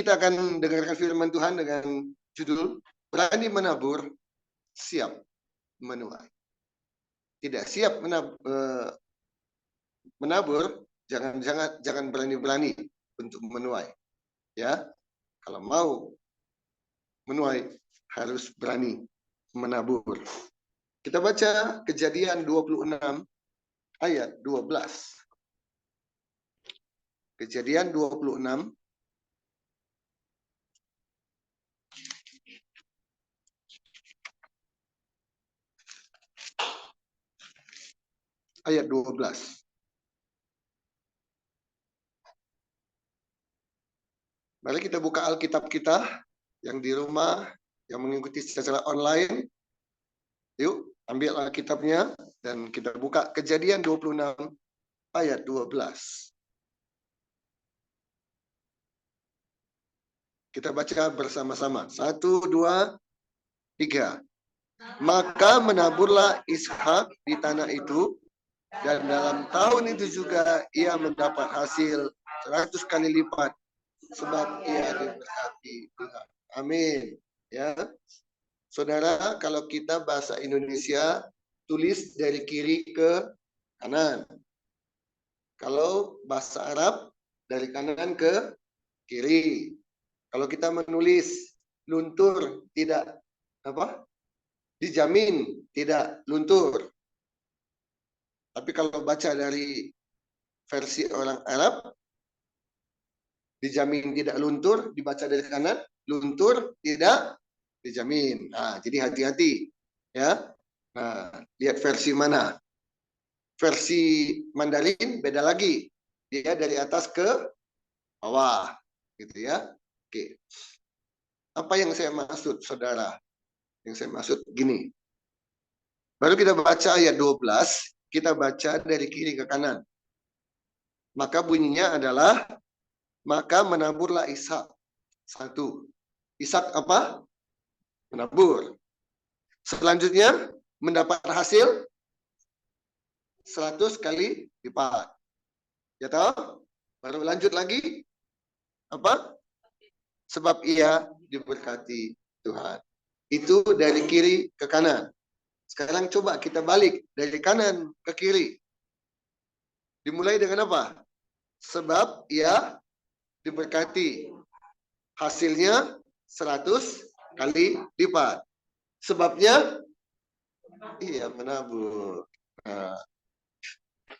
kita akan dengarkan firman Tuhan dengan judul berani menabur, siap menuai. Tidak siap menabur, jangan berani-berani untuk menuai. Ya, kalau mau menuai harus berani menabur. Kita baca Kejadian 26 ayat 12. Kejadian 26 ayat 12. Mari kita buka Alkitab kita yang di rumah, yang mengikuti secara online. Yuk, ambil Alkitabnya dan kita buka Kejadian 26 ayat 12. Kita baca bersama-sama. 1, 2, 3. Maka menaburlah Ishak di tanah itu, dan dalam tahun itu juga ia mendapat hasil 100 kali lipat, sebab ia diberkati Tuhan. Amin. Ya, saudara, kalau kita bahasa Indonesia tulis dari kiri ke kanan. Kalau bahasa Arab dari kanan ke kiri. Kalau kita menulis luntur tidak dijamin tidak luntur. Tapi kalau baca dari versi orang Arab, dijamin tidak luntur, dibaca dari kanan, luntur tidak dijamin. Nah, jadi hati-hati, ya. Nah, lihat versi mana. Versi Mandarin beda lagi. Dia dari atas ke bawah, gitu ya. Oke. Apa yang saya maksud, saudara? Yang saya maksud gini. Baru kita baca ayat 12, kita baca dari kiri ke kanan. Maka bunyinya adalah, maka menaburlah Ishak. 1. Ishak apa? Menabur. Selanjutnya, mendapat hasil 100 kali lipat. Ya tahu? Baru lanjut lagi. Apa? Sebab ia diberkati Tuhan. Itu dari kiri ke kanan. Sekarang coba kita balik dari kanan ke kiri. Dimulai dengan apa? Sebab ia diberkati. Hasilnya 100 kali lipat. Sebabnya ia menabur. Nah,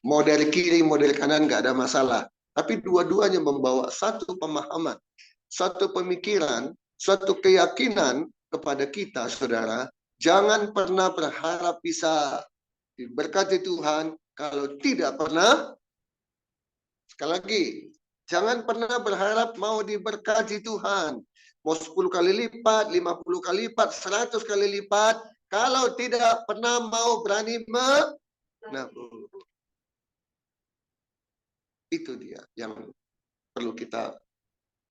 mau dari kiri, mau dari kanan nggak ada masalah. Tapi dua-duanya membawa satu pemahaman, satu pemikiran, suatu keyakinan kepada kita, saudara. Jangan pernah berharap bisa diberkati Tuhan kalau tidak pernah. Sekali lagi, jangan pernah berharap mau diberkati Tuhan. Mau 10 kali lipat, 50 kali lipat, 100 kali lipat. Kalau tidak pernah mau berani menabur. Itu dia yang perlu kita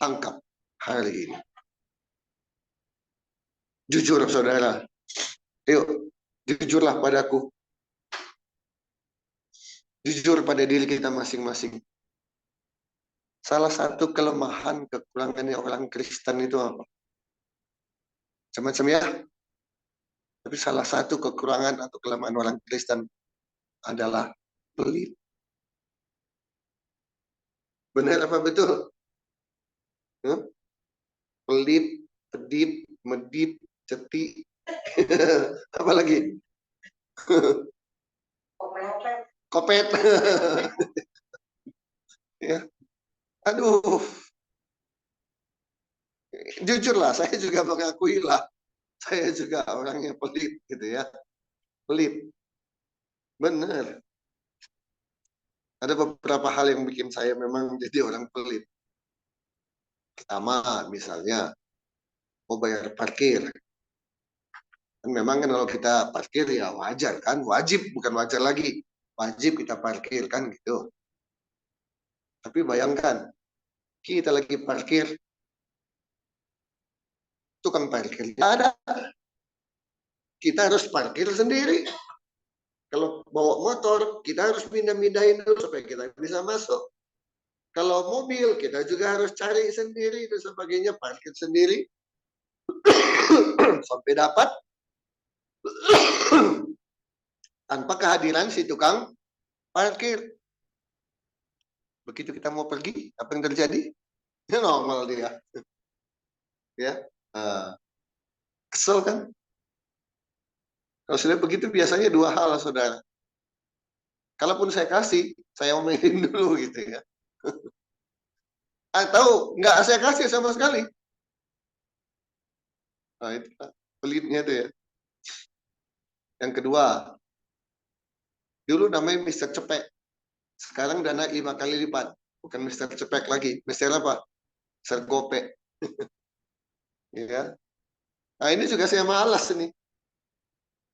tangkap hari ini. Jujur, saudara. Yuk, jujurlah padaku. Jujur pada diri kita masing-masing. Salah satu kelemahan, kekurangannya orang Kristen itu apa? Macam-macam ya. Tapi salah satu kekurangan atau kelemahan orang Kristen adalah pelit. Benar apa betul? Pelit, pedit, medit, cetik. Apa lagi? Kopet. Ya. Aduh. Jujurlah, saya juga mengakui lah. Saya juga orangnya pelit gitu ya. Pelit. Benar. Ada beberapa hal yang bikin saya memang jadi orang pelit. Pertama, misalnya mau bayar parkir. Dan memang kan kalau kita parkir ya wajar kan, wajib, bukan wajar lagi. Wajib kita parkir kan gitu. Tapi bayangkan, kita lagi parkir, tukang parkir ada. Kita harus parkir sendiri. Kalau bawa motor, kita harus pindah-pindahin dulu supaya kita bisa masuk. Kalau mobil kita juga harus cari sendiri dan sebagainya, parkir sendiri sampai dapat tanpa kehadiran si tukang parkir. Begitu kita mau pergi, apa yang terjadi? Ya normal dia, ya. Kesel kan? Kalau sudah begitu biasanya dua hal, saudara. Kalaupun saya kasih, saya omelin dulu gitu ya. Atau nggak saya kasih sama sekali. Nah itu pelitnya tuh ya. Yang kedua, dulu namanya Mister Cepek. Sekarang dana 5 kali lipat. Bukan Mister Cepek lagi. Mister apa? Mister Gopek. Ya. Nah ini juga saya malas nih.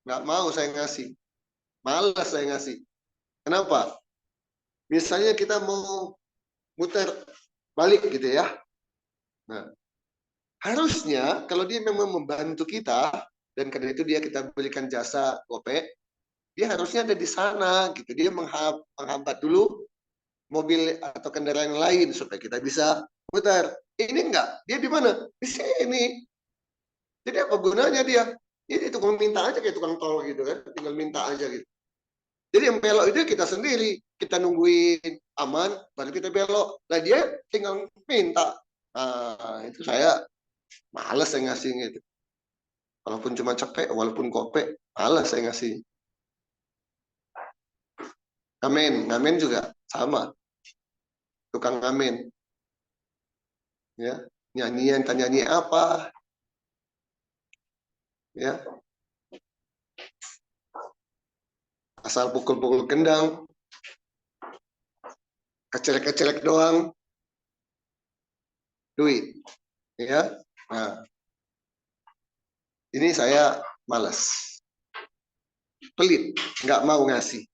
Nggak mau saya ngasih. Malas saya ngasih. Kenapa? Misalnya kita mau muter balik gitu ya. Nah, harusnya kalau dia memang membantu kita dan karena itu dia kita berikan jasa GoPay, dia harusnya ada di sana gitu. Dia menghambat dulu mobil atau kendaraan lain supaya kita bisa muter. Ini enggak, dia di mana? Di sini. Jadi apa gunanya dia? Ini tukang minta aja kayak tukang tol gitu kan, tinggal minta aja gitu. Jadi yang belok itu kita sendiri, kita nungguin aman, baru kita belok. Nah dia tinggal minta. Nah, itu saya males saya ngasih gitu. Walaupun cuma cepet, walaupun kopek, males saya ngasih. Ngamen, ngamen juga sama. Tukang ngamen. Ya, nyanyian, kan nyanyi apa? Ya, asal pukul-pukul kendang, kecelek-kecelek doang, duit. Ya, nah, ini saya malas. Pelit, nggak mau ngasih.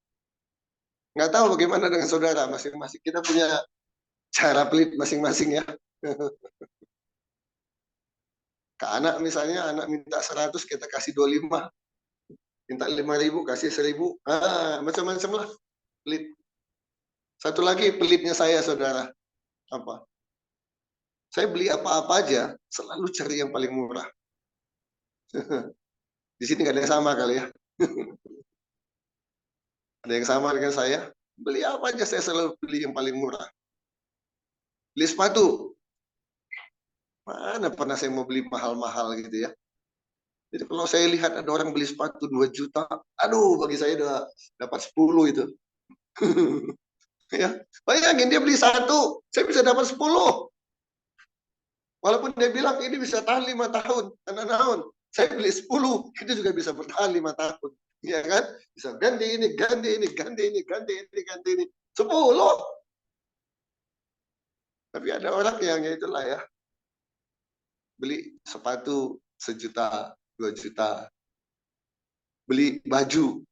Nggak tahu bagaimana dengan saudara masing-masing. Kita punya cara pelit masing-masing ya. Ke anak misalnya, anak minta 100, kita kasih 25. Minta 5.000, kasih 1.000. Macam-macam lah. Pelit. Satu lagi pelitnya saya, saudara. Apa? Saya beli apa-apa aja, selalu cari yang paling murah. Di sini nggak ada yang sama kali ya. Ada yang sama dengan saya. Beli apa aja, saya selalu beli yang paling murah. Beli sepatu. Mana pernah saya mau beli mahal-mahal gitu ya. Jadi kalau saya lihat ada orang beli sepatu 2 juta, aduh bagi saya udah dapat 10 itu. Ya, bayangin dia beli satu, saya bisa dapat 10. Walaupun dia bilang ini bisa tahan 5 tahun, tahun. Saya beli 10, itu juga bisa bertahan 5 tahun. Ya kan? Bisa ganti ini, ganti ini, ganti ini, ganti ini, ganti ini. 10. Tapi ada orang yang ya itulah ya. Beli sepatu 1 juta, 2 juta. Beli baju,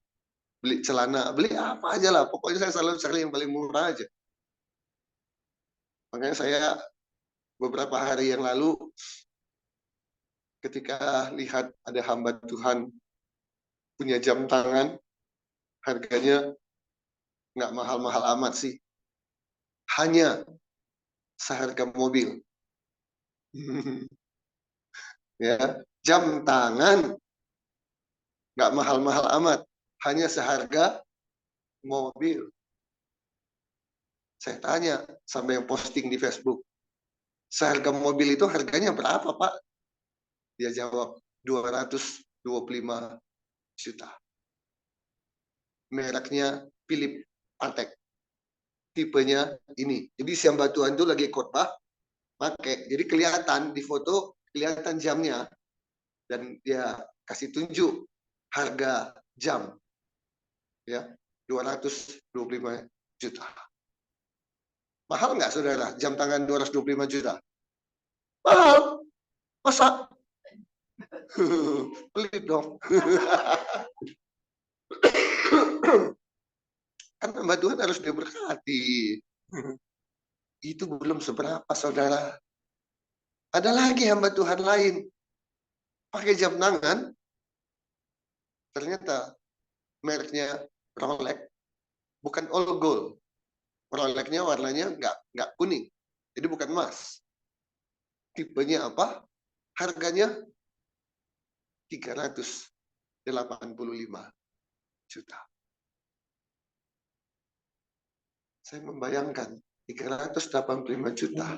beli celana, beli apa aja lah. Pokoknya saya selalu cari yang paling murah aja. Makanya saya beberapa hari yang lalu ketika lihat ada hamba Tuhan punya jam tangan, harganya nggak mahal-mahal amat sih. Hanya seharga mobil. Ya, jam tangan nggak mahal-mahal amat. Hanya seharga mobil. Saya tanya sama yang posting di Facebook, seharga mobil itu harganya berapa, Pak? Dia jawab, 225 juta. Mereknya Philip Patek. Tipenya ini. Jadi si hamba Tuhan itu lagi khotbah, pakai. Jadi kelihatan di foto, kelihatan jamnya. Dan dia kasih tunjuk harga jam. Ya, 225 juta. Mahal nggak, saudara? Jam tangan 225 juta? Mahal. Masa? Pelit dong. Kan hamba Tuhan harus diberkati. Itu belum seberapa, saudara. Ada lagi hamba Tuhan lain. Pakai jam tangan, ternyata mereknya Rolex, bukan all gold. Proleknya warnanya nggak kuning. Jadi bukan emas. Tipenya apa? Harganya 385 juta. Saya membayangkan 385 juta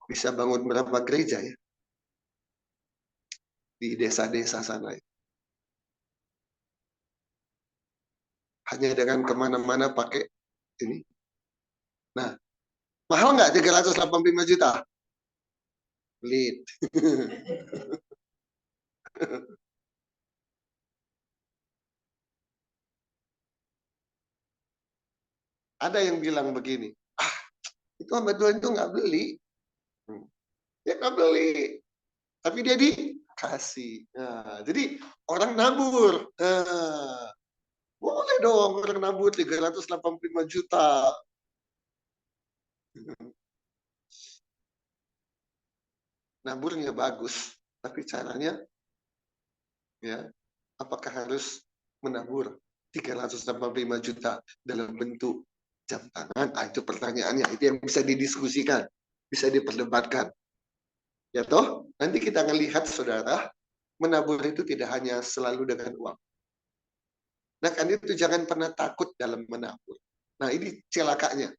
bisa bangun berapa gereja ya di desa-desa sana. Hanya dengan kemana-mana pakai ini. Nah, mahal nggak 385 juta? Pelit. Ada yang bilang begini, itu hamba Tuhan itu nggak beli. Dia nggak beli. Tapi dia dikasih. Nah, jadi orang nabur. Nah, boleh dong orang nabur 385 juta. Naburnya bagus, tapi caranya ya, apakah harus menabur 385 juta dalam bentuk jam tangan? Ah, itu pertanyaannya. Itu yang bisa didiskusikan, bisa diperdebatkan. Ya toh, nanti kita ngelihat saudara, menabur itu tidak hanya selalu dengan uang. Nah kan itu jangan pernah takut dalam menabur. Nah ini celakanya.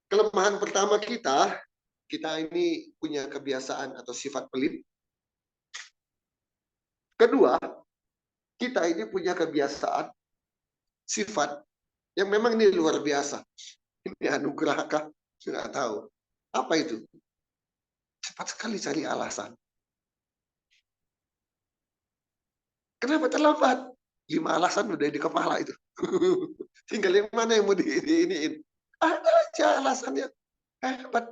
Kelemahan pertama kita ini punya kebiasaan atau sifat pelit. Kedua, kita ini punya kebiasaan sifat yang memang ini luar biasa. Ini anugerah kah? Saya nggak tahu. Apa itu? Cepat sekali cari alasan. Kenapa terlambat? 5 alasan udah di kepala itu. Tinggal yang mana yang mau diiniin. Ada aja alasannya. Hebat.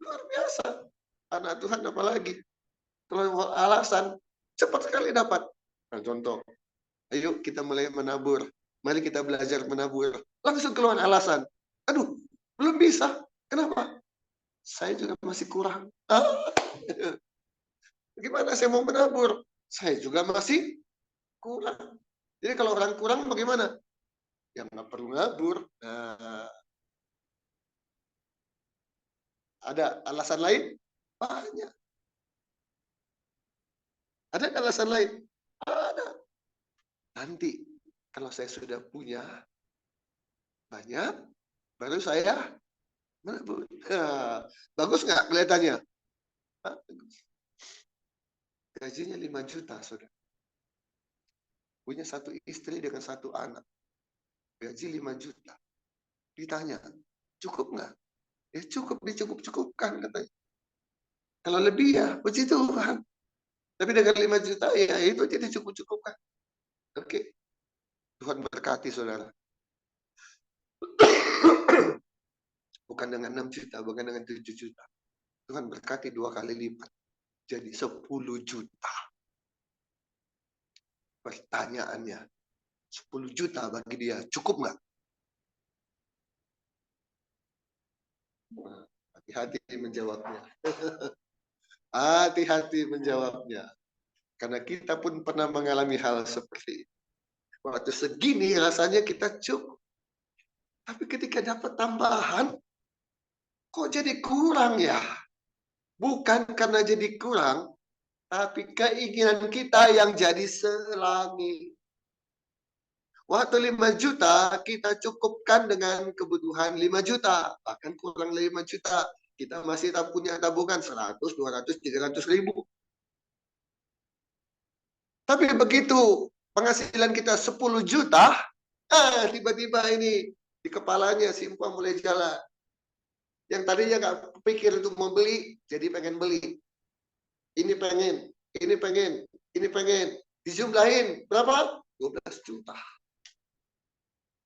Luar biasa. Anak Tuhan apalagi. Kalau alasan, cepat sekali dapat. Nah, contoh, ayo kita mulai menabur. Mari kita belajar menabur. Langsung keluar alasan. Aduh, belum bisa. Kenapa? Saya juga masih kurang. Gimana saya mau menabur? Saya juga masih kurang. Jadi kalau orang kurang bagaimana? Yang nggak perlu nabur. Nah, ada alasan lain? Banyak. Ada alasan lain? Ada. Nanti kalau saya sudah punya banyak, baru saya menabur. Nah, bagus nggak kelihatannya? Gajinya 5 juta, saudara. Punya satu istri dengan satu anak. Gaji 5 juta. Ditanya, cukup nggak? Ya cukup, dicukup-cukupkan katanya. Kalau lebih ya, puji Tuhan. Tapi dengan 5 juta, ya itu jadi cukup-cukupkan. Oke, Tuhan berkati saudara. Bukan dengan 6 juta, bukan dengan 7 juta. Tuhan berkati 2 kali lipat. Jadi 10 juta. Pertanyaannya, 10 juta bagi dia, cukup nggak? Hati-hati menjawabnya. Hati-hati menjawabnya. Karena kita pun pernah mengalami hal seperti itu. Waktu segini rasanya kita cukup. Tapi ketika dapat tambahan, kok jadi kurang ya? Bukan karena jadi kurang, tapi keinginan kita yang jadi selangit. Waktu 5 juta, kita cukupkan dengan kebutuhan 5 juta. Bahkan kurang 5 juta. Kita masih punya tabungan 100, 200, 300 ribu. Tapi begitu penghasilan kita 10 juta, tiba-tiba ini di kepalanya si Empah mulai jalan. Yang tadinya nggak pikir untuk mau beli, jadi pengen beli. Ini pengen, ini pengen, ini pengen. Dijumlahin berapa? 12 juta.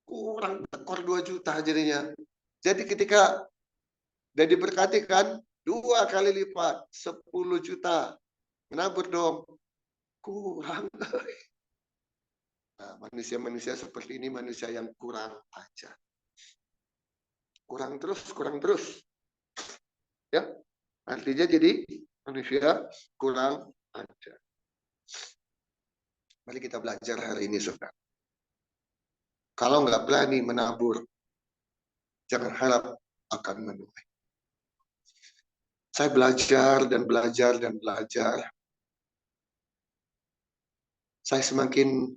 Kurang tekor 2 juta jadinya. Jadi ketika udah diberkati kan, 2 kali lipat, 10 juta. Menabur dong. Kurang. Nah, manusia-manusia seperti ini manusia yang kurang aja. Kurang terus. Ya, artinya jadi manusia kurang aja. Mari kita belajar hari ini, saudara. Kalau nggak berani menabur, jangan harap akan menuai. Saya belajar dan belajar dan belajar. Saya semakin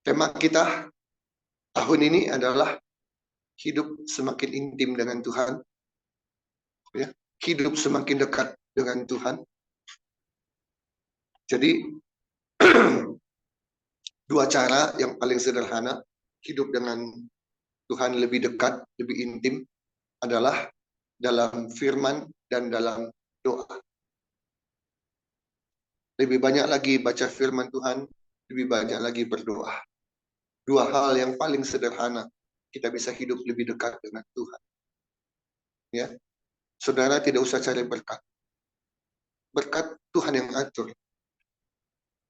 tema kita tahun ini adalah hidup semakin intim dengan Tuhan, ya, hidup semakin dekat dengan Tuhan. Jadi dua cara yang paling sederhana hidup dengan Tuhan lebih dekat, lebih intim adalah dalam firman dan dalam doa. Lebih banyak lagi baca firman Tuhan, lebih banyak lagi berdoa. Dua hal yang paling sederhana kita bisa hidup lebih dekat dengan Tuhan. Ya, saudara tidak usah cari berkat. Berkat Tuhan yang atur.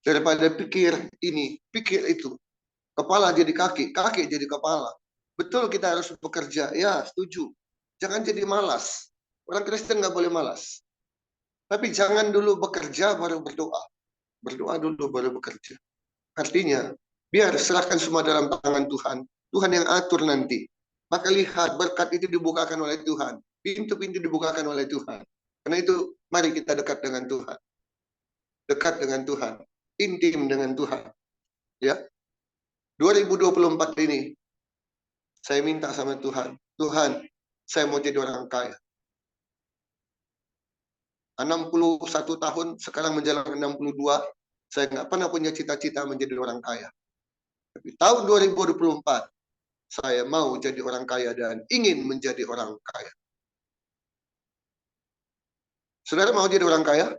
Daripada pikir ini, pikir itu. Kepala jadi kaki, kaki jadi kepala. Betul kita harus bekerja, ya setuju. Jangan jadi malas. Orang Kristen nggak boleh malas. Tapi jangan dulu bekerja baru berdoa. Berdoa dulu baru bekerja. Artinya, biar serahkan semua dalam tangan Tuhan. Tuhan yang atur nanti. Maka lihat, berkat itu dibukakan oleh Tuhan. Pintu-pintu dibukakan oleh Tuhan. Karena itu, mari kita dekat dengan Tuhan. Dekat dengan Tuhan. Intim dengan Tuhan. Ya, 2024 ini, saya minta sama Tuhan. Tuhan, saya mau jadi orang kaya. 61 tahun, sekarang menjelang 62, saya nggak pernah punya cita-cita menjadi orang kaya. Tapi tahun 2024, saya mau jadi orang kaya dan ingin menjadi orang kaya. Saudara mau jadi orang kaya?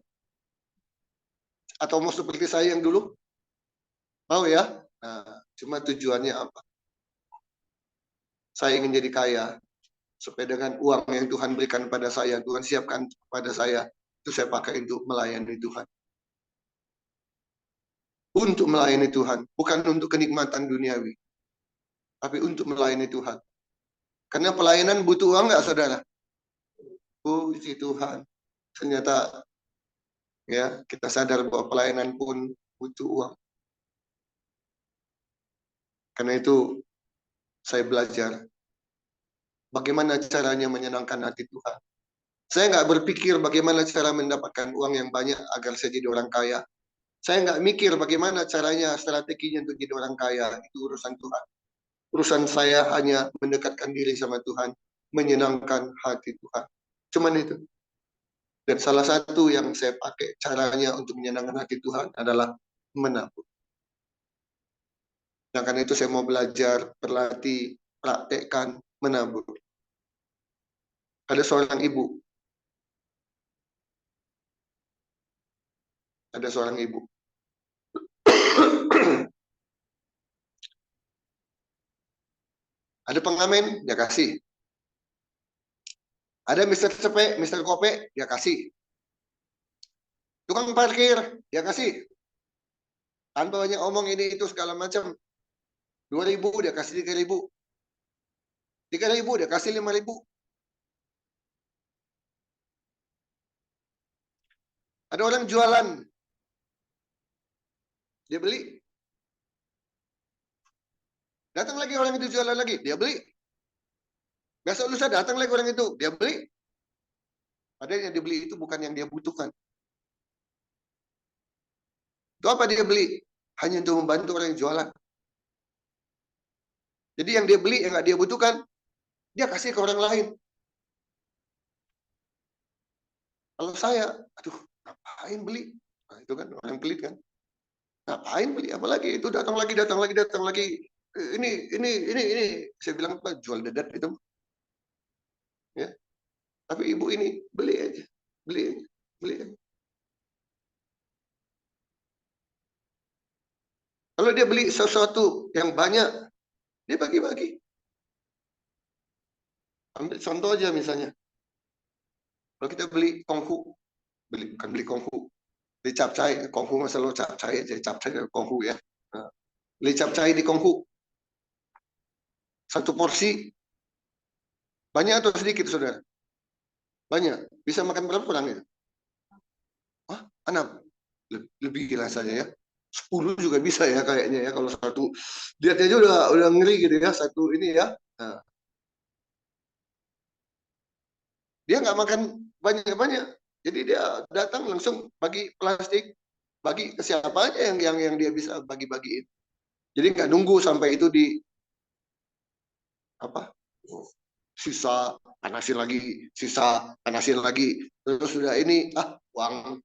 Atau mau seperti saya yang dulu? Mau ya? Nah, cuma tujuannya apa? Saya ingin jadi kaya. Supaya dengan uang yang Tuhan berikan pada saya, Tuhan siapkan pada saya, itu saya pakai untuk melayani Tuhan. Untuk melayani Tuhan, bukan untuk kenikmatan duniawi. Tapi untuk melayani Tuhan. Karena pelayanan butuh uang nggak, saudara? Puji Tuhan. Ternyata ya kita sadar bahwa pelayanan pun butuh uang. Karena itu saya belajar bagaimana caranya menyenangkan hati Tuhan. Saya nggak berpikir bagaimana cara mendapatkan uang yang banyak agar saya jadi orang kaya. Saya nggak mikir bagaimana caranya, strateginya untuk jadi orang kaya. Itu urusan Tuhan. Urusan saya hanya mendekatkan diri sama Tuhan, menyenangkan hati Tuhan. Cuman itu. Dan salah satu yang saya pakai caranya untuk menyenangkan hati Tuhan adalah menabung. Nah, karena itu saya mau belajar, berlatih, praktekkan, menabung. Ada seorang ibu. Ada seorang ibu. Ada pengamen, dia kasih. Ada Mister Cepe, Mister Kope, dia kasih. Tukang parkir, dia kasih. Tanpa banyak omong ini itu segala macam. 2.000, dia kasih 3.000. 3.000, dia kasih 5.000. Ada orang jualan. Dia beli. Datang lagi orang itu jualan lagi, dia beli. Besok lusa datang lagi orang itu, dia beli. Padahal yang dibeli itu bukan yang dia butuhkan. Itu apa dia beli? Hanya untuk membantu orang yang jualan. Jadi yang dia beli, yang nggak dia butuhkan, dia kasih ke orang lain. Kalau saya, aduh, ngapain beli? Nah, itu kan orang pelit kan. Ngapain beli? Apalagi itu datang lagi, datang lagi, datang lagi. Ini. Saya bilang apa? Jual dedet itu. Ya. Tapi ibu ini beli aja, beli aja, beli aja. Kalau dia beli sesuatu yang banyak, dia bagi-bagi. Ambil contoh aja misalnya. Kalau kita beli konghu, bukan beli konghu, beli capcay, konghu masa lo capcay aja, capcay konghu ya. Nah, beli capcay di konghu, satu porsi, banyak atau sedikit saudara? Banyak. Bisa makan berapa orang itu? Hah? 6. Lebih rasanya ya. 10 juga bisa ya kayaknya ya, kalau satu lihat aja udah ngeri gitu ya, satu ini ya. Nah, dia nggak makan banyak-banyak, jadi dia datang langsung bagi plastik, bagi ke siapa aja yang dia bisa bagi-bagiin. Jadi nggak nunggu sampai itu di apa, sisa panasin lagi, sisa panasin lagi, terus sudah ini uang.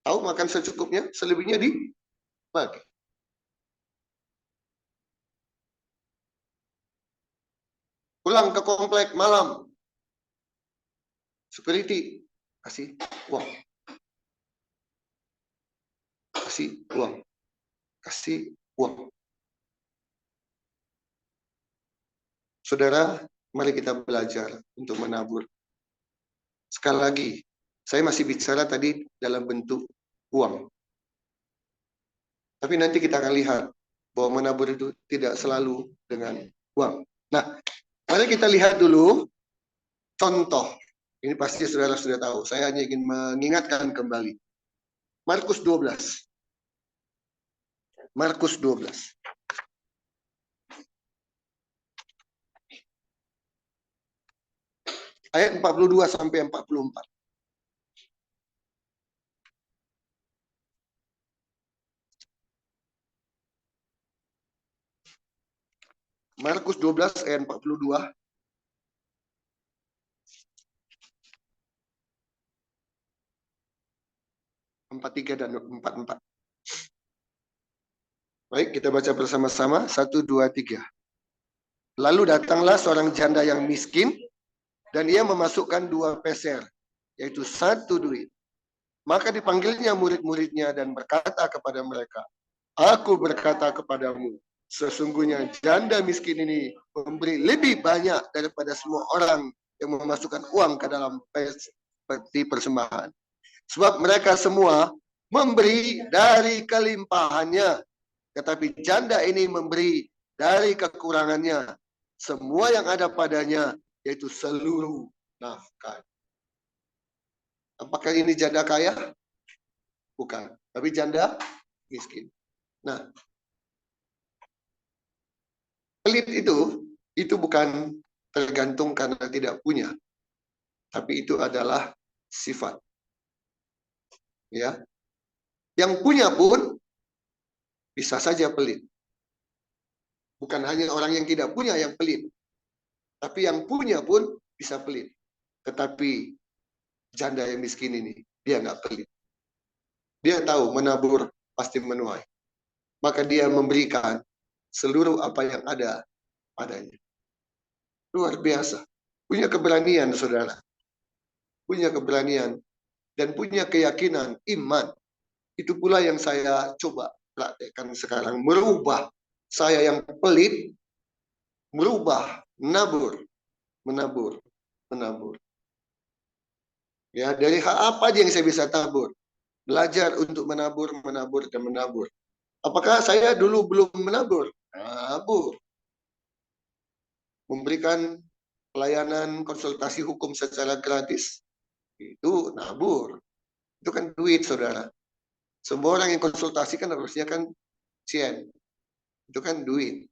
Tahu, makan secukupnya, selebihnya dibagi. Pulang ke komplek malam, security kasih uang, kasih uang, kasih uang. Saudara, mari kita belajar untuk menabur. Sekali lagi, saya masih bicara tadi dalam bentuk uang. Tapi nanti kita akan lihat bahwa menabur itu tidak selalu dengan uang. Nah, mari kita lihat dulu contoh. Ini pasti saudara sudah tahu. Saya hanya ingin mengingatkan kembali. Markus 12. Markus 12. Ayat 42 sampai 44. Markus 12 ayat 42. 43 dan 44. Baik, kita baca bersama-sama. 1, 2, 3. Lalu datanglah seorang janda yang miskin, dan ia memasukkan 2 peser, yaitu 1 duit. Maka dipanggilnya murid-muridnya dan berkata kepada mereka, Aku berkata kepadamu, sesungguhnya janda miskin ini memberi lebih banyak daripada semua orang yang memasukkan uang ke dalam peti persembahan. Sebab mereka semua memberi dari kelimpahannya, tetapi janda ini memberi dari kekurangannya, semua yang ada padanya, yaitu seluruh nafkah. Apakah ini janda kaya? Bukan, tapi janda miskin. Nah, pelit itu bukan tergantung karena tidak punya, tapi itu adalah sifat. Ya, yang punya pun bisa saja pelit. Bukan hanya orang yang tidak punya yang pelit, tapi yang punya pun bisa pelit. Tetapi janda yang miskin ini, dia nggak pelit. Dia tahu menabur pasti menuai. Maka dia memberikan seluruh apa yang ada padanya. Luar biasa. Punya keberanian, saudara. Punya keberanian. Dan punya keyakinan, iman. Itu pula yang saya coba praktekkan sekarang. Merubah saya yang pelit, merubah, menabur, menabur, menabur. Ya, dari hal apa aja yang saya bisa tabur? Belajar untuk menabur, menabur, dan menabur. Apakah saya dulu belum menabur? Nabur. Memberikan pelayanan konsultasi hukum secara gratis. Itu nabur. Itu kan duit, saudara. Semua orang yang konsultasi kan harusnya kan cien. Itu kan duit.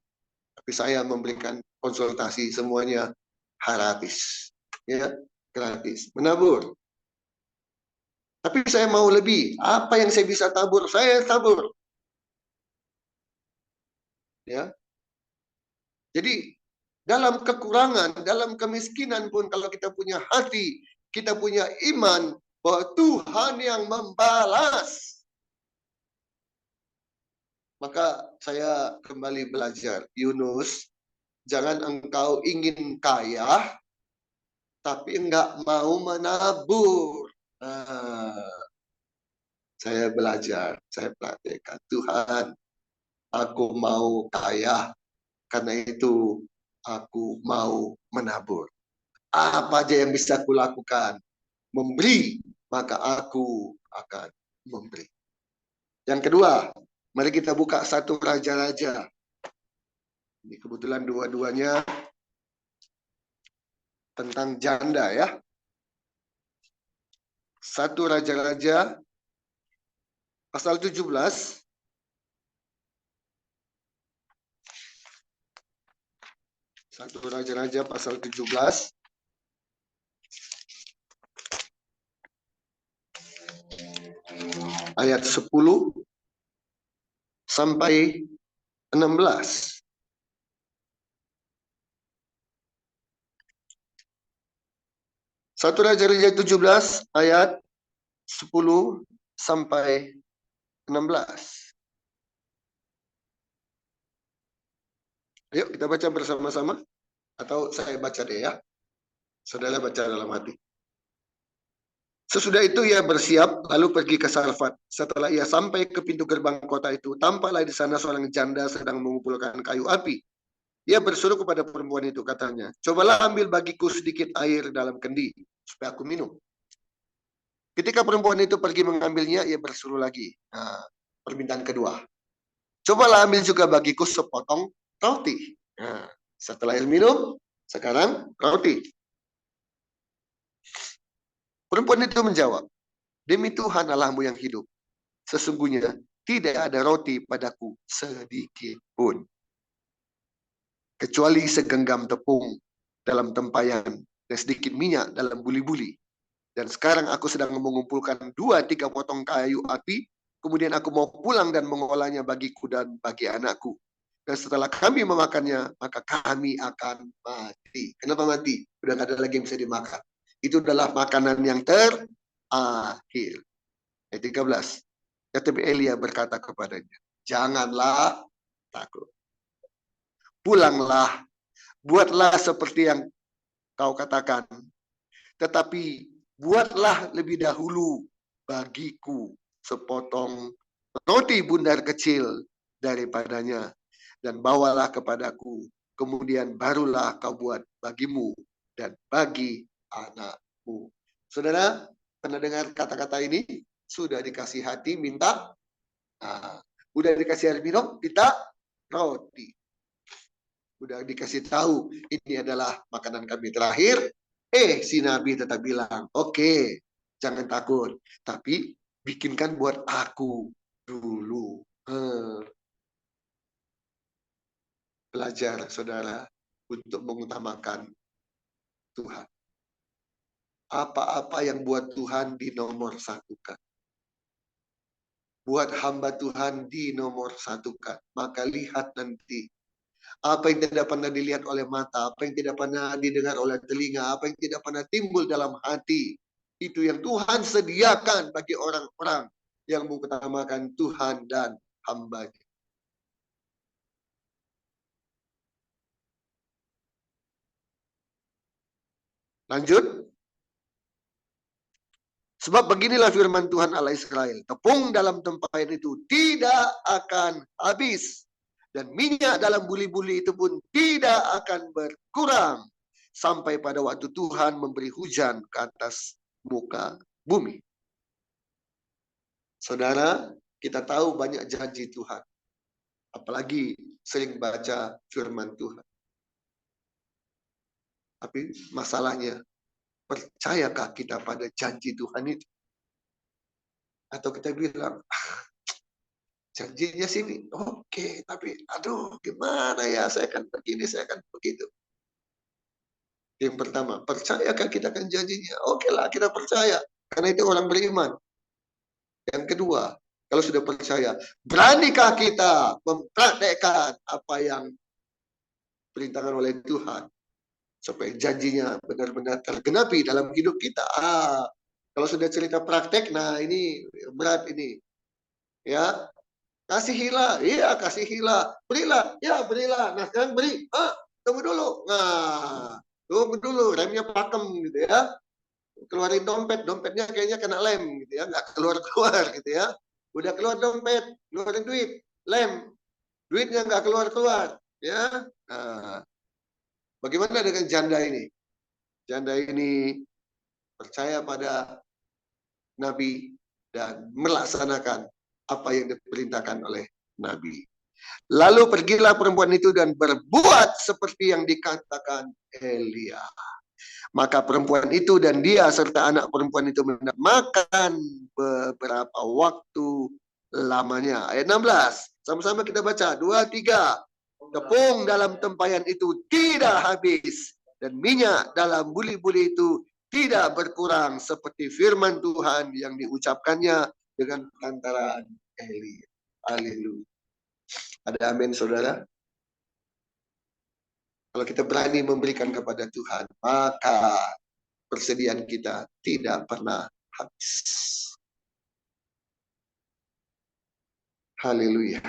Tapi saya memberikan konsultasi semuanya gratis. Ya, gratis. Menabur. Tapi saya mau lebih. Apa yang saya bisa tabur? Saya tabur. Ya. Jadi dalam kekurangan, dalam kemiskinan pun kalau kita punya hati, kita punya iman bahwa Tuhan yang membalas. Maka saya kembali belajar, Yunus, jangan engkau ingin kaya, tapi enggak mau menabur. Saya belajar, saya praktekkan. Tuhan, aku mau kaya, karena itu aku mau menabur. Apa aja yang bisa kulakukan? Memberi, maka aku akan memberi. Yang kedua, mari kita buka 1 Raja-Raja. Ini kebetulan dua-duanya tentang janda ya. 1 Raja-Raja pasal 17. Satu Raja-Raja pasal 17. Ayat 10 sampai 16. Satu Raja-Raja 17 ayat 10 sampai 16. Ayo kita baca bersama-sama. Atau saya baca deh ya. Saudara baca dalam hati. Sesudah itu ia bersiap lalu pergi ke Sarfat. Setelah ia sampai ke pintu gerbang kota itu, tampaklah di sana seorang janda sedang mengumpulkan kayu api. Ia bersuruh kepada perempuan itu, katanya, cobalah ambil bagiku sedikit air dalam kendi, supaya aku minum. Ketika perempuan itu pergi mengambilnya, ia bersuruh lagi. Nah, permintaan kedua. Cobalah ambil juga bagiku sepotong roti. Nah, setelah air minum, sekarang roti. Perempuan itu menjawab, demi Tuhan Allahmu yang hidup, sesungguhnya tidak ada roti padaku sedikit pun, kecuali segenggam tepung dalam tempayan dan sedikit minyak dalam buli-buli. Dan sekarang aku sedang mengumpulkan 2-3 potong kayu api, kemudian aku mau pulang dan mengolahnya bagiku dan bagi anakku. Dan setelah kami memakannya, maka kami akan mati. Kenapa mati? Udah gak ada lagi yang bisa dimakan. Itu adalah makanan yang terakhir. Ayat 13. Tetapi Elia berkata kepadanya, janganlah takut. Pulanglah, buatlah seperti yang kau katakan. Tetapi buatlah lebih dahulu bagiku sepotong roti bundar kecil daripadanya, dan bawalah kepadaku. Kemudian barulah kau buat bagimu dan bagi anakmu. Saudara, pernah dengar kata-kata ini? Sudah dikasih hati, minta. Nah, udah dikasih air minum, minta roti. Udah dikasih tahu, ini adalah makanan kami terakhir. Si Nabi tetap bilang, oke, jangan takut. Tapi bikinkan buat aku dulu. Belajar, saudara, untuk mengutamakan Tuhan. Apa-apa yang buat Tuhan dinomor satukan. Buat hamba Tuhan dinomor satukan. Maka lihat nanti. Apa yang tidak pernah dilihat oleh mata, apa yang tidak pernah didengar oleh telinga, apa yang tidak pernah timbul dalam hati. Itu yang Tuhan sediakan bagi orang-orang yang mengutamakan Tuhan dan hamba-Nya. Lanjut. Sebab beginilah firman Tuhan Allah Israel. Tepung dalam tempayan itu tidak akan habis. Dan minyak dalam buli-buli itu pun tidak akan berkurang. Sampai pada waktu Tuhan memberi hujan ke atas muka bumi. Saudara, kita tahu banyak janji Tuhan. Apalagi sering baca firman Tuhan. Tapi masalahnya, percayakah kita pada janji Tuhan itu? Atau kita bilang, janjinya sini, oke, tapi aduh gimana ya, saya akan begini, saya akan begitu. Yang pertama, percayakah kita akan janjinya? Oke lah, kita percaya. Karena itu orang beriman. Yang kedua, kalau sudah percaya, beranikah kita mempraktekkan apa yang perintahkan oleh Tuhan? Supaya janjinya benar-benar tergenapi dalam hidup kita. Kalau sudah cerita praktek, nah ini berat ini. Ya, kasihilah, iya kasihilah, berilah, ya berilah. Nah sekarang beri, tunggu dulu. Nah, tunggu dulu, remnya pakem gitu ya. Keluarin dompet, dompetnya kayaknya kena lem gitu ya, nggak keluar-keluar gitu ya. Udah keluar dompet, keluarin duit, lem, duitnya nggak keluar-keluar ya. Nah, bagaimana dengan janda ini? Janda ini percaya pada Nabi dan melaksanakan apa yang diperintahkan oleh Nabi. Lalu pergilah perempuan itu dan berbuat seperti yang dikatakan Elia. Maka perempuan itu dan dia serta anak perempuan itu makan beberapa waktu lamanya. Ayat 16. Sama-sama kita baca. 2, 3. Tepung dalam tempayan itu tidak habis. Dan minyak dalam buli-buli itu tidak berkurang. Seperti firman Tuhan yang diucapkannya dengan perantaraan Eli. Haleluya. Ada amin, saudara? Kalau kita berani memberikan kepada Tuhan, maka persediaan kita tidak pernah habis. Haleluya.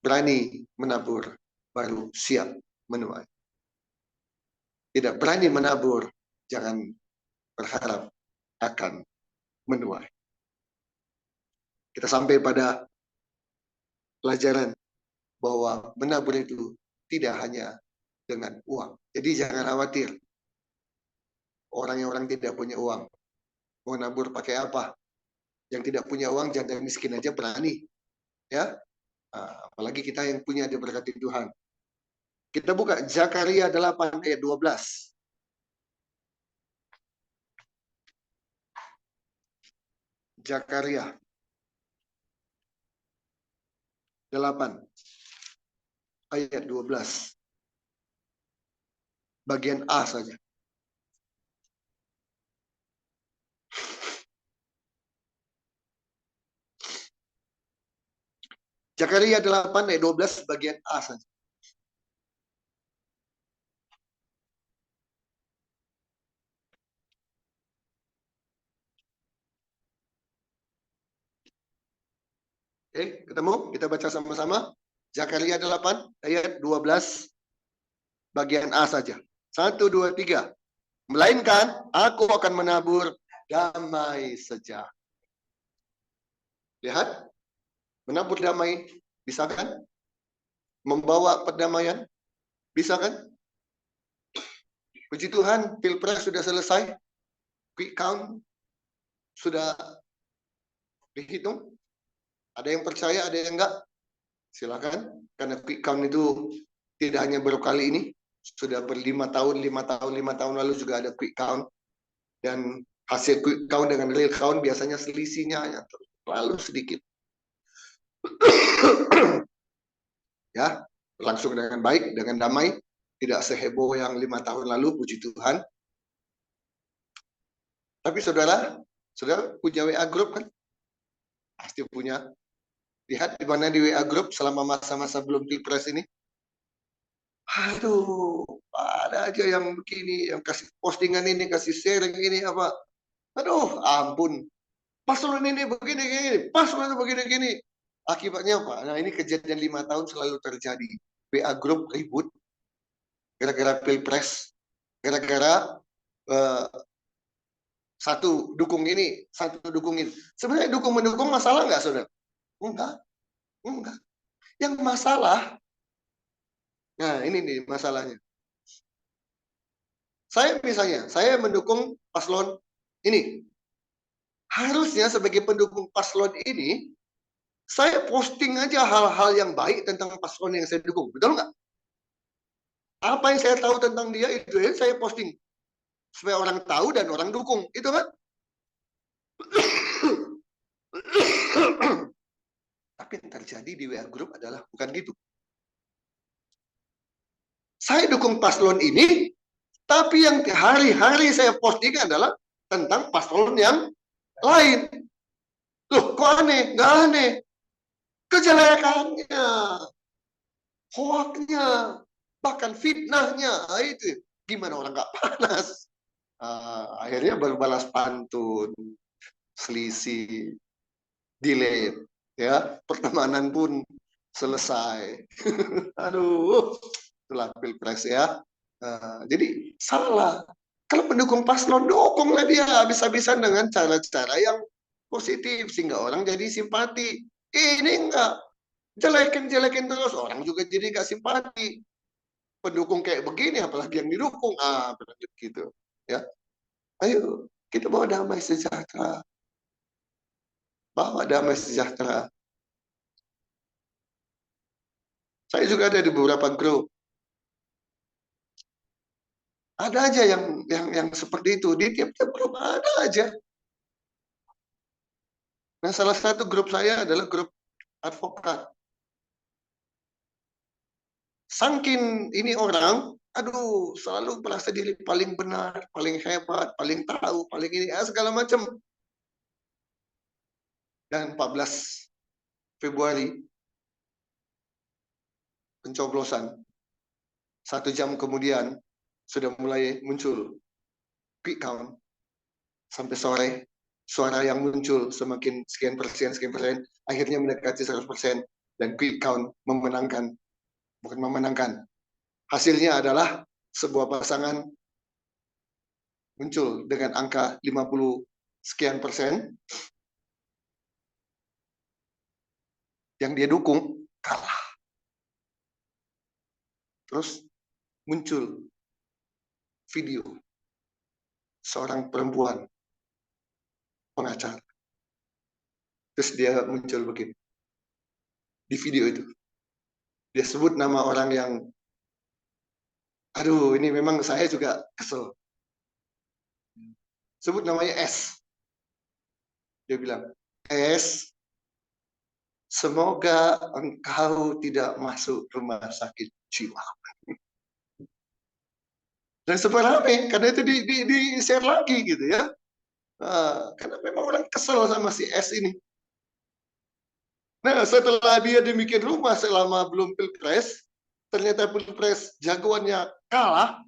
Berani menabur, baru siap menuai. Tidak berani menabur, jangan berharap akan menuai. Kita sampai pada pelajaran bahwa menabur itu tidak hanya dengan uang. Jadi jangan khawatir. Orang yang tidak punya uang, mau nabur pakai apa? Yang tidak punya uang, jangan miskin aja berani. Ya, apalagi kita yang punya diberkati Tuhan. Kita buka Zakaria 8 ayat 12. Zakaria 8 ayat 12. Bagian A saja. Zakaria 8 ayat 12 bagian A saja. Oke, ketemu? Kita baca sama-sama. Zakaria 8 ayat 12 bagian A saja. 1, 2, 3. Melainkan aku akan menabur damai sejahtera. Lihat, menabur damai bisa kan? Membawa perdamaian bisa kan? Puji Tuhan, Pilpres sudah selesai. Quick count sudah dihitung. Ada yang percaya, ada yang enggak. Silakan, karena quick count itu tidak hanya baru kali ini, sudah berlima tahun lalu juga ada quick count. Dan hasil quick count dengan real count biasanya selisihnya hanya terlalu sedikit. Ya, berlangsung dengan baik, dengan damai, tidak seheboh yang 5 tahun lalu, puji Tuhan. Tapi saudara punya WA group kan? Pasti punya. Lihat di mana di WA group selama masa-masa belum Pilpres ini. Aduh, ada aja yang begini, yang kasih postingan ini, kasih sharing ini apa. Aduh, ampun. Paslon ini begini, paslon itu begini. Akibatnya apa? Nah, ini kejadian 5 tahun selalu terjadi. WA group ribut, gara-gara Pilpres, gara-gara satu dukung ini, satu dukungin. Sebenarnya dukung-mendukung masalah nggak, saudara? Enggak. Yang masalah, nah ini nih masalahnya. Saya mendukung paslon ini. Harusnya sebagai pendukung paslon ini, saya posting aja hal-hal yang baik tentang paslon yang saya dukung. Betul nggak? Apa yang saya tahu tentang dia, itu yang saya posting. Supaya orang tahu dan orang dukung. Itu kan? Tapi yang terjadi di WA Group adalah bukan gitu. Saya dukung paslon ini, tapi yang hari-hari saya posting adalah tentang paslon yang lain. Loh, kok aneh? Nggak aneh. Kejelekannya, hoaknya, bahkan fitnahnya, itu gimana orang nggak panas? Akhirnya berbalas pantun, selisih, delete, ya pertemanan pun selesai. Aduh, itulah Pilpres ya. Jadi salah. Kalau pendukung paslon, dukunglah dia habis-habisan dengan cara-cara yang positif sehingga orang jadi simpati. Ini enggak, jelekin terus, orang juga jadi nggak simpati. Pendukung kayak begini, apalagi yang didukung, gitu. Ya, ayo kita bawa damai sejahtera, Saya juga ada di beberapa grup. Ada aja yang seperti itu di tiap-tiap grup ada aja. Nah, salah satu grup saya adalah grup advokat. Saking ini orang, aduh, selalu merasa diri paling benar, paling hebat, paling tahu, paling ini, segala macam. Dan 14 Februari, pencoblosan. 1 jam kemudian, sudah mulai muncul quick count. Sampai sore, suara yang muncul semakin sekian persen, akhirnya mendekati 100%. Dan quick count memenangkan. Bukan memenangkan. Hasilnya adalah sebuah pasangan muncul dengan angka 50 sekian persen. Yang dia dukung kalah. Terus muncul video seorang perempuan pengacara. Terus dia muncul begini. Di video itu. Dia sebut nama orang yang, aduh, ini memang saya juga kesel. Sebut namanya S. Dia bilang, S, semoga engkau tidak masuk rumah sakit jiwa. Dan sebenarnya karena itu di share lagi gitu ya. Karena memang orang kesel sama si S ini. Nah, setelah dia demikian rumah selama belum pilpres, ternyata pilpres jagoannya kalah.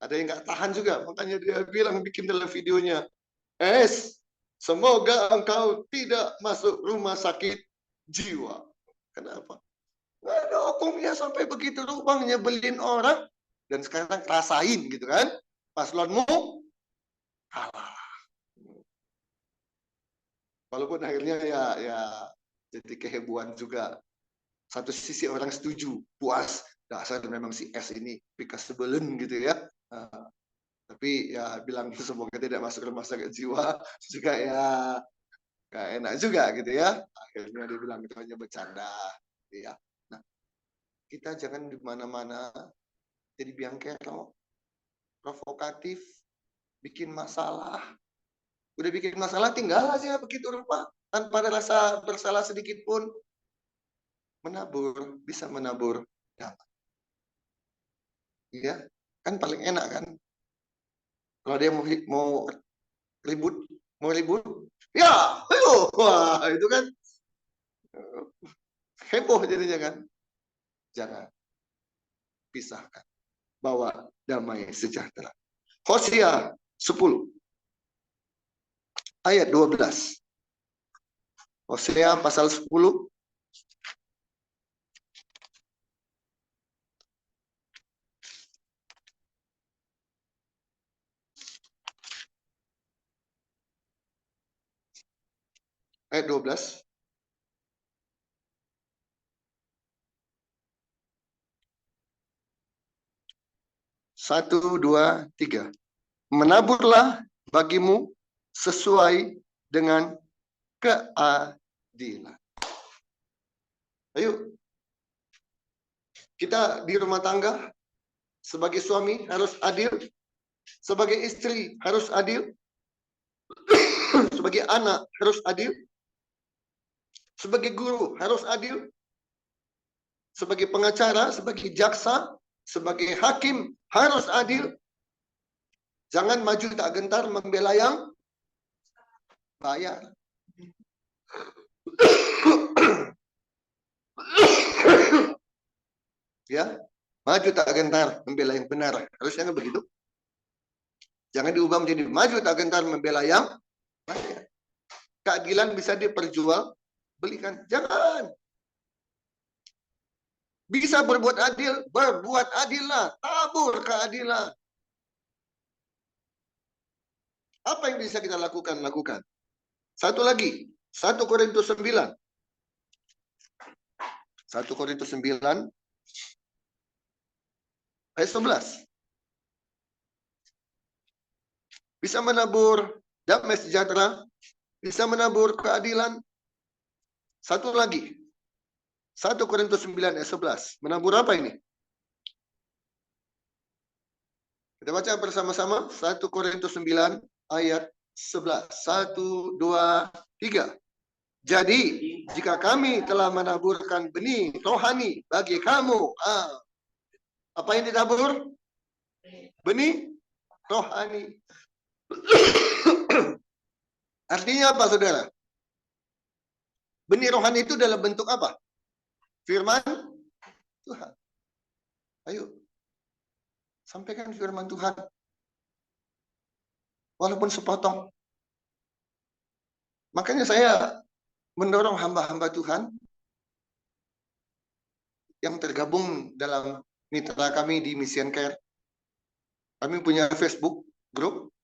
Ada yang nggak tahan juga, makanya dia bilang bikin dalam videonya, S, semoga engkau tidak masuk rumah sakit jiwa. Kenapa? Nggak ada hukumnya sampai begitu ruang nyebelin orang. Dan sekarang rasain gitu kan. Paslonmu kalah. Walaupun akhirnya ya jadi kehebohan juga. Satu sisi orang setuju, puas. Dasar memang si S ini pikas sebelen gitu ya. Tapi ya bilang semoga tidak masuk rumah sakit jiwa juga ya gak enak juga gitu ya. Akhirnya dia bilang itu hanya bercanda gitu ya. Nah, kita jangan di mana-mana jadi biang kerok, provokatif, bikin masalah. Udah bikin masalah tinggal aja begitu rupa tanpa ada rasa bersalah sedikit pun. Menabur, bisa menabur damai. Ya, kan paling enak kan. Kalau dia mau ribut, ya, ayo, wah itu kan heboh jadinya kan. Jangan pisahkan, bawa damai sejahtera. Hosea 10 ayat 12. Hosea pasal 10 ayat 12. Satu, dua, tiga. Menaburlah bagimu sesuai dengan keadilan. Ayo, kita di rumah tangga sebagai suami harus adil, sebagai istri harus adil, sebagai anak harus adil, sebagai guru harus adil, sebagai pengacara, sebagai jaksa, sebagai hakim harus adil. Jangan maju tak gentar membela yang bayar. Ya, maju tak gentar membela yang benar. Harusnya kan begitu. Jangan diubah menjadi maju tak gentar membela yang bayar. Keadilan bisa diperjualbelikan. Jangan. Bisa berbuat adillah, tabur keadilan. Apa yang bisa kita lakukan? Satu lagi, 1 Korintus 9. 1 Korintus 9 ayat 11. Bisa menabur damai sejahtera, bisa menabur keadilan. Satu lagi, 1 Korintus 9 ayat 11. Menabur apa ini? Kita baca bersama-sama 1 Korintus 9 ayat 11. 1, 2, 3. Jadi, jika kami telah menaburkan benih rohani bagi kamu, apa yang ditabur? Benih rohani. Artinya apa, saudara? Benih rohani itu dalam bentuk apa? Firman Tuhan. Ayo, sampaikan firman Tuhan. Walaupun sepotong. Makanya saya mendorong hamba-hamba Tuhan yang tergabung dalam mitra kami di Mission Care. Kami punya Facebook group.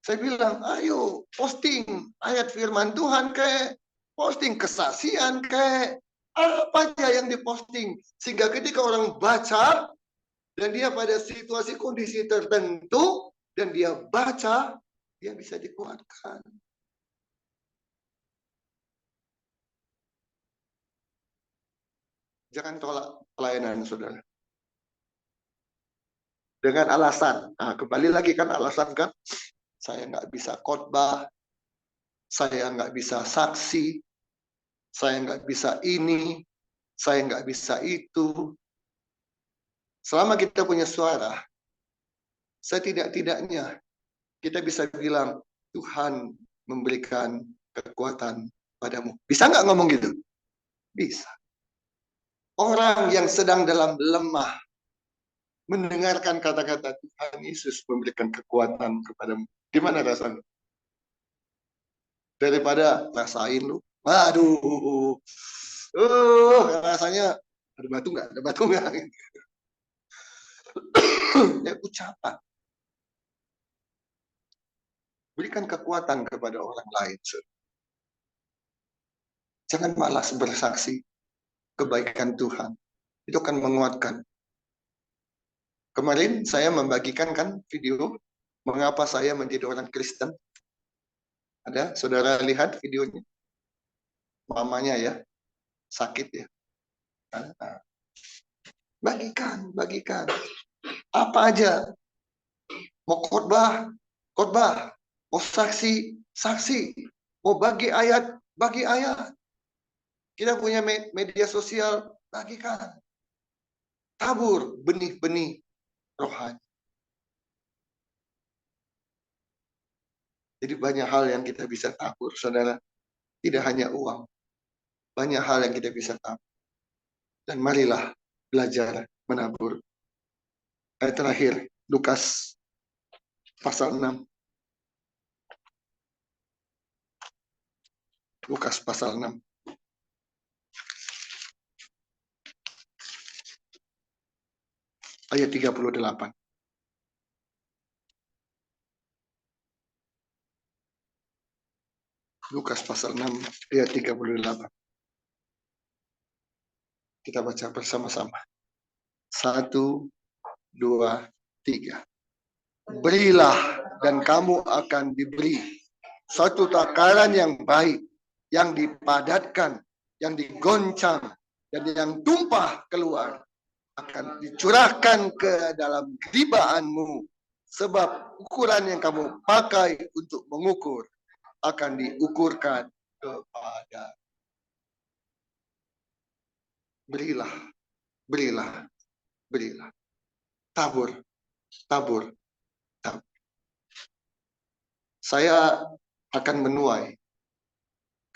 Saya bilang, ayo posting ayat firman Tuhan kayak posting kesaksian kayak apa aja yang diposting. Sehingga ketika orang baca dan dia pada situasi kondisi tertentu dan dia baca, dia bisa dikuatkan. Jangan tolak pelayanan, saudara. Dengan alasan, kembali lagi kan alasan kan, saya nggak bisa khotbah, saya nggak bisa saksi, saya nggak bisa ini, saya nggak bisa itu. Selama kita punya suara, setidak-tidaknya kita bisa bilang, Tuhan memberikan kekuatan padamu. Bisa nggak ngomong gitu? Bisa. Orang yang sedang dalam lemah, mendengarkan kata-kata Tuhan Yesus memberikan kekuatan kepadamu. Gimana rasanya? Daripada rasain lu, waduh, rasanya ada batu nggak? Ada batu nggak? Ya, ucapan. Berikan kekuatan kepada orang lain. Jangan malas bersaksi kebaikan Tuhan. Itu akan menguatkan. Kemarin saya membagikan kan video mengapa saya menjadi orang Kristen. Ada saudara lihat videonya? Mamanya ya, sakit ya. Bagikan. Apa aja. Mau khotbah, khotbah. Mau saksi, saksi. Mau bagi ayat, bagi ayat. Kita punya media sosial, bagikan. Tabur benih-benih rohani. Jadi banyak hal yang kita bisa tabur, saudara. Tidak hanya uang. Banyak hal yang kita bisa tabur. Dan marilah belajar menabur. Ayat terakhir, Lukas pasal 6. Lukas pasal 6. Ayat 38. Lukas pasal 6 ayat 38. Kita baca bersama-sama. 1, 2, 3. Berilah dan kamu akan diberi satu takaran yang baik, yang dipadatkan, yang digoncang, dan yang tumpah keluar akan dicurahkan ke dalam geribaanmu. Sebab ukuran yang kamu pakai untuk mengukur akan diukurkan kepada. Berilah, berilah, berilah. Tabur, tabur, tabur. Saya akan menuai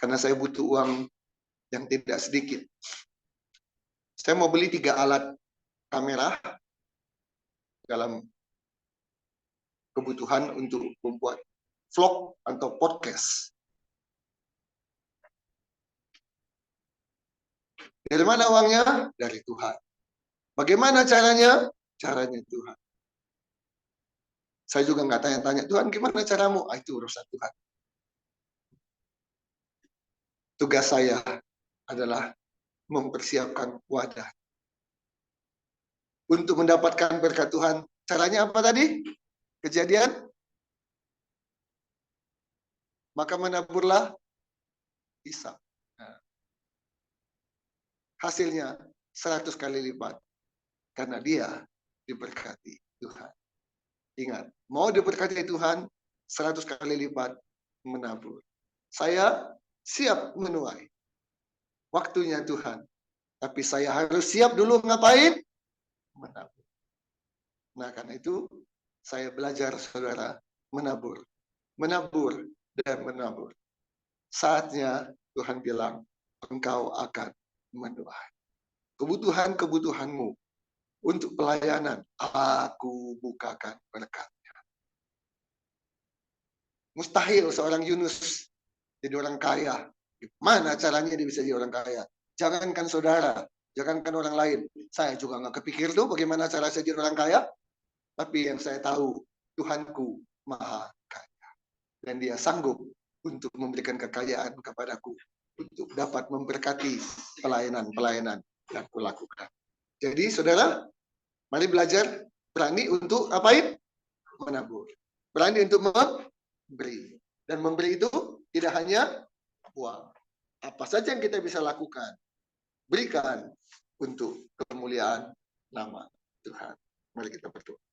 karena saya butuh uang yang tidak sedikit. Saya mau beli 3 alat kamera dalam kebutuhan untuk membuat vlog atau podcast. Dari mana uangnya? Dari Tuhan. Bagaimana caranya? Caranya Tuhan. Saya juga nggak tanya-tanya, Tuhan gimana caramu? Itu urusan Tuhan. Tugas saya adalah mempersiapkan wadah. Untuk mendapatkan berkat Tuhan, caranya apa tadi? Kejadian? Maka menaburlah Ishak. Hasilnya 100 kali lipat. Karena dia diberkati Tuhan. Ingat, mau diberkati Tuhan 100 kali lipat, menabur. Saya siap menuai. Waktunya Tuhan. Tapi saya harus siap dulu ngapain? Menabur. Nah, karena itu saya belajar, saudara, menabur. Menabur dan menabur. Saatnya Tuhan bilang, engkau akan menuai. Kebutuhan-kebutuhanmu untuk pelayanan, aku bukakan berkatnya. Mustahil seorang Yunus jadi orang kaya. Mana caranya dia bisa jadi orang kaya? Jangankan saudara, jangankan orang lain. Saya juga nggak kepikir tuh bagaimana cara saya jadi orang kaya. Tapi yang saya tahu, Tuhanku maha kaya. Dan dia sanggup untuk memberikan kekayaan kepadaku. Untuk dapat memberkati pelayanan-pelayanan yang kulakukan. Jadi saudara, mari belajar berani untuk apain? Menabur. Berani untuk memberi. Dan memberi itu tidak hanya uang. Apa saja yang kita bisa lakukan, berikan untuk kemuliaan nama Tuhan. Mari kita berdoa.